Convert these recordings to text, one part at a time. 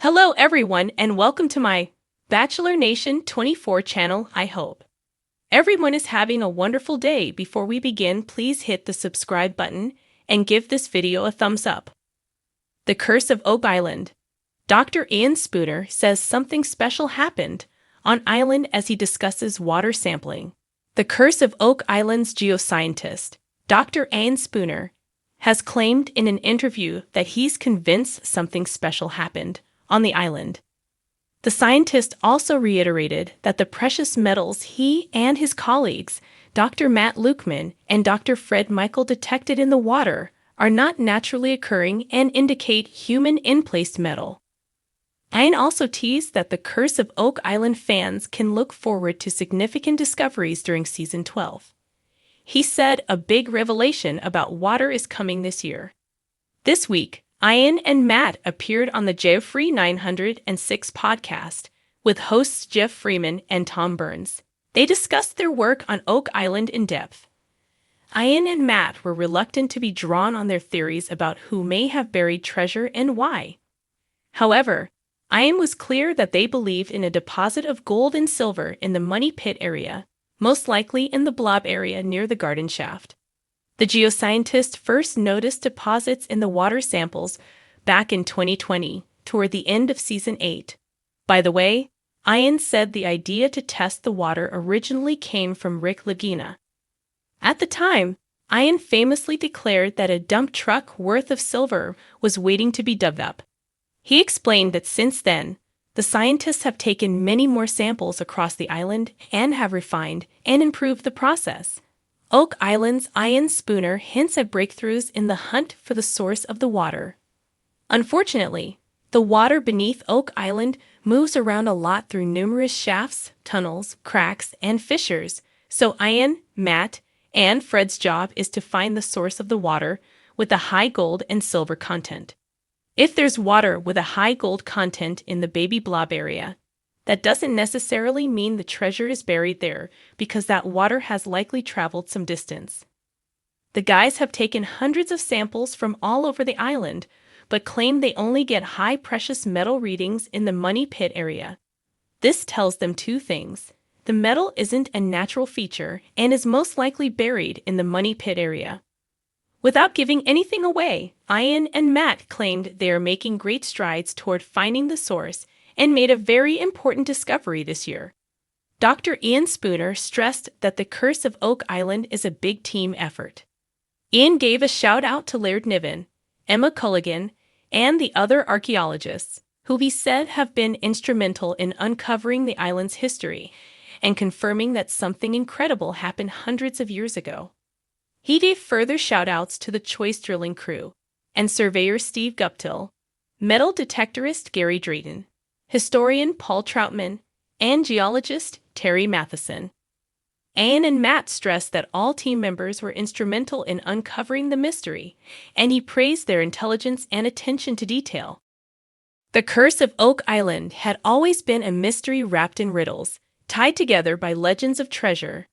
Hello everyone and welcome to my Bachelor Nation 24 channel. I hope everyone is having a wonderful day. Before we begin, please hit the subscribe button and give this video a thumbs up. The Curse of Oak Island. Dr. Ian Spooner says something special happened on island as he discusses water sampling. The Curse of Oak Island's geoscientist, Dr. Ian Spooner, has claimed in an interview that he's convinced something special happened on the island. The scientist also reiterated that the precious metals he and his colleagues, Dr. Matt Lukeman and Dr. Fred Michael, detected in the water are not naturally occurring and indicate human in-placed metal. Ian also teased that the Curse of Oak Island fans can look forward to significant discoveries during Season 12. He said a big revelation about water is coming this year. This week, Ian and Matt appeared on the Jeffrey 906 podcast with hosts Jeff Freeman and Tom Burns. They discussed their work on Oak Island in depth. Ian and Matt were reluctant to be drawn on their theories about who may have buried treasure and why. However, Ian was clear that they believed in a deposit of gold and silver in the Money Pit area, most likely in the blob area near the garden shaft. The geoscientist first noticed deposits in the water samples back in 2020, toward the end of Season 8. By the way, Ian said the idea to test the water originally came from Rick Lagina. At the time, Ian famously declared that a dump truck worth of silver was waiting to be dug up. He explained that since then, the scientists have taken many more samples across the island and have refined and improved the process. Oak Island's Ian Spooner hints at breakthroughs in the hunt for the source of the water. Unfortunately, the water beneath Oak Island moves around a lot through numerous shafts, tunnels, cracks, and fissures, so Ian, Matt, and Fred's job is to find the source of the water with a high gold and silver content. If there's water with a high gold content in the baby blob area, that doesn't necessarily mean the treasure is buried there, because that water has likely traveled some distance. The guys have taken hundreds of samples from all over the island, but claim they only get high precious metal readings in the Money Pit area. This tells them two things. The metal isn't a natural feature and is most likely buried in the Money Pit area. Without giving anything away, Ian and Matt claimed they are making great strides toward finding the source and made a very important discovery this year. Dr. Ian Spooner stressed that the Curse of Oak Island is a big team effort. Ian gave a shout-out to Laird Niven, Emma Culligan, and the other archaeologists, who he said have been instrumental in uncovering the island's history and confirming that something incredible happened hundreds of years ago. He gave further shout-outs to the choice drilling crew and surveyor Steve Guptill, metal detectorist Gary Drayton, historian Paul Troutman, and geologist Terry Matheson. Ian and Matt stressed that all team members were instrumental in uncovering the mystery, and he praised their intelligence and attention to detail. The Curse of Oak Island had always been a mystery wrapped in riddles, tied together by legends of treasure.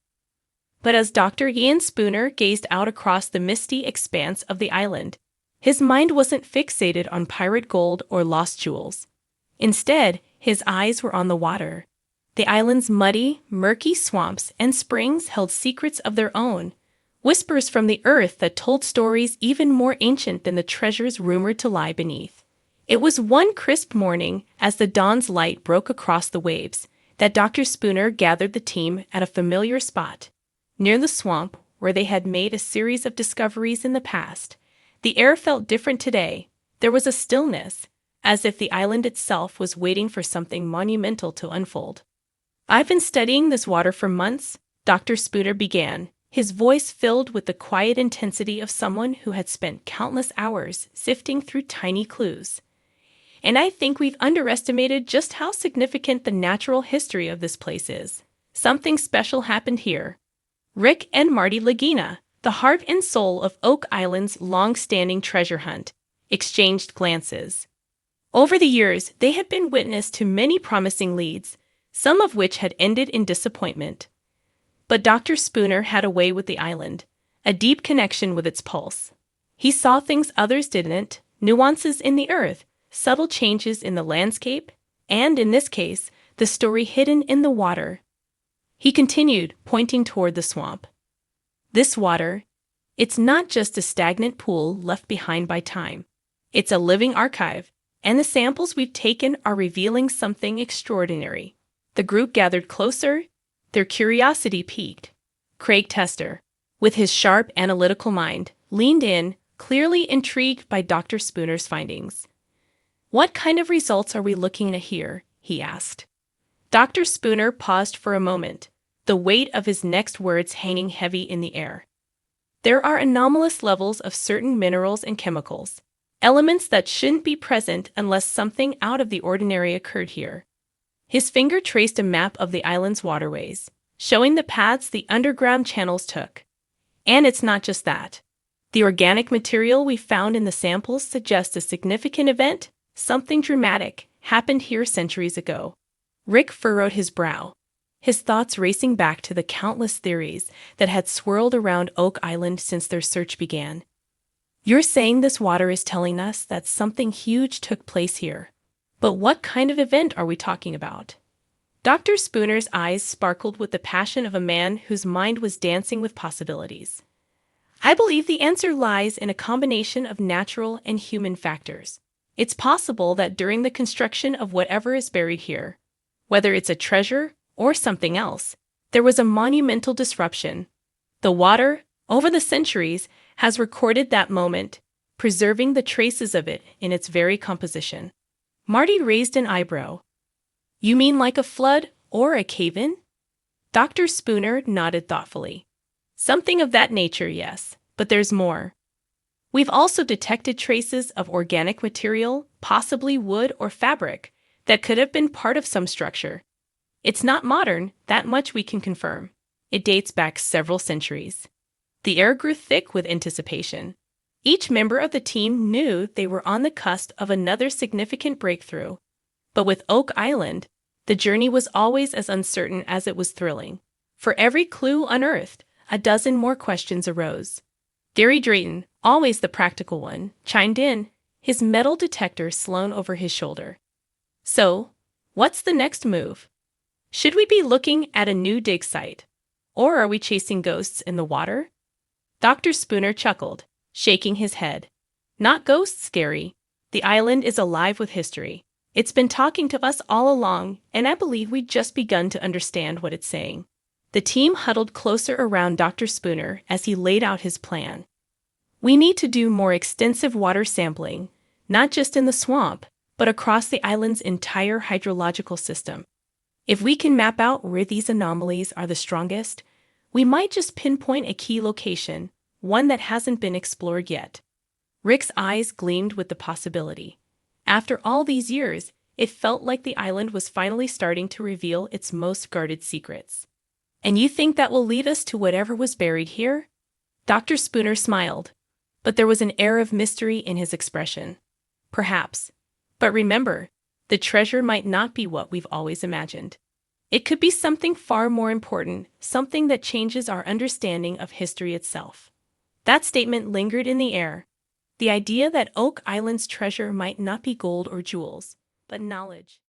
But as Dr. Ian Spooner gazed out across the misty expanse of the island, his mind wasn't fixated on pirate gold or lost jewels. Instead, his eyes were on the water. The island's muddy, murky swamps and springs held secrets of their own, whispers from the earth that told stories even more ancient than the treasures rumored to lie beneath. It was one crisp morning, as the dawn's light broke across the waves, that Dr. Spooner gathered the team at a familiar spot, near the swamp where they had made a series of discoveries in the past. The air felt different today. There was a stillness, as if the island itself was waiting for something monumental to unfold. "I've been studying this water for months," Dr. Spooner began, his voice filled with the quiet intensity of someone who had spent countless hours sifting through tiny clues. "And I think we've underestimated just how significant the natural history of this place is. Something special happened here." Rick and Marty Lagina, the heart and soul of Oak Island's long-standing treasure hunt, exchanged glances. Over the years, they had been witness to many promising leads, some of which had ended in disappointment. But Dr. Spooner had a way with the island, a deep connection with its pulse. He saw things others didn't, nuances in the earth, subtle changes in the landscape, and in this case, the story hidden in the water. He continued, pointing toward the swamp. This water, it's not just a stagnant pool left behind by time. It's a living archive, and the samples we've taken are revealing something extraordinary. The group gathered closer, their curiosity piqued. Craig Tester, with his sharp analytical mind, leaned in, clearly intrigued by Dr. Spooner's findings. "What kind of results are we looking at here?" he asked. Dr. Spooner paused for a moment, the weight of his next words hanging heavy in the air. "There are anomalous levels of certain minerals and chemicals, elements that shouldn't be present unless something out of the ordinary occurred here." His finger traced a map of the island's waterways, showing the paths the underground channels took. "And it's not just that. The organic material we found in the samples suggests a significant event, something dramatic, happened here centuries ago." Rick furrowed his brow, his thoughts racing back to the countless theories that had swirled around Oak Island since their search began. "You're saying this water is telling us that something huge took place here. But what kind of event are we talking about?" Dr. Spooner's eyes sparkled with the passion of a man whose mind was dancing with possibilities. "I believe the answer lies in a combination of natural and human factors. It's possible that during the construction of whatever is buried here, whether it's a treasure or something else, there was a monumental disruption. The water, over the centuries, has recorded that moment, preserving the traces of it in its very composition." Marty raised an eyebrow. "You mean like a flood or a cave-in?" Dr. Spooner nodded thoughtfully. "Something of that nature, yes, but there's more. We've also detected traces of organic material, possibly wood or fabric, that could have been part of some structure. It's not modern, that much we can confirm. It dates back several centuries." The air grew thick with anticipation. Each member of the team knew they were on the cusp of another significant breakthrough. But with Oak Island, the journey was always as uncertain as it was thrilling. For every clue unearthed, a dozen more questions arose. Gary Drayton, always the practical one, chimed in, his metal detector slung over his shoulder. "So, what's the next move? Should we be looking at a new dig site? Or are we chasing ghosts in the water?" Dr. Spooner chuckled, shaking his head. "Not ghosts, Gary. The island is alive with history. It's been talking to us all along, and I believe we've just begun to understand what it's saying." The team huddled closer around Dr. Spooner as he laid out his plan. "We need to do more extensive water sampling, not just in the swamp, but across the island's entire hydrological system. If we can map out where these anomalies are the strongest, we might just pinpoint a key location, one that hasn't been explored yet." Rick's eyes gleamed with the possibility. After all these years, it felt like the island was finally starting to reveal its most guarded secrets. "And you think that will lead us to whatever was buried here?" Dr. Spooner smiled, but there was an air of mystery in his expression. "Perhaps. But remember, the treasure might not be what we've always imagined. It could be something far more important, something that changes our understanding of history itself." That statement lingered in the air. The idea that Oak Island's treasure might not be gold or jewels, but knowledge.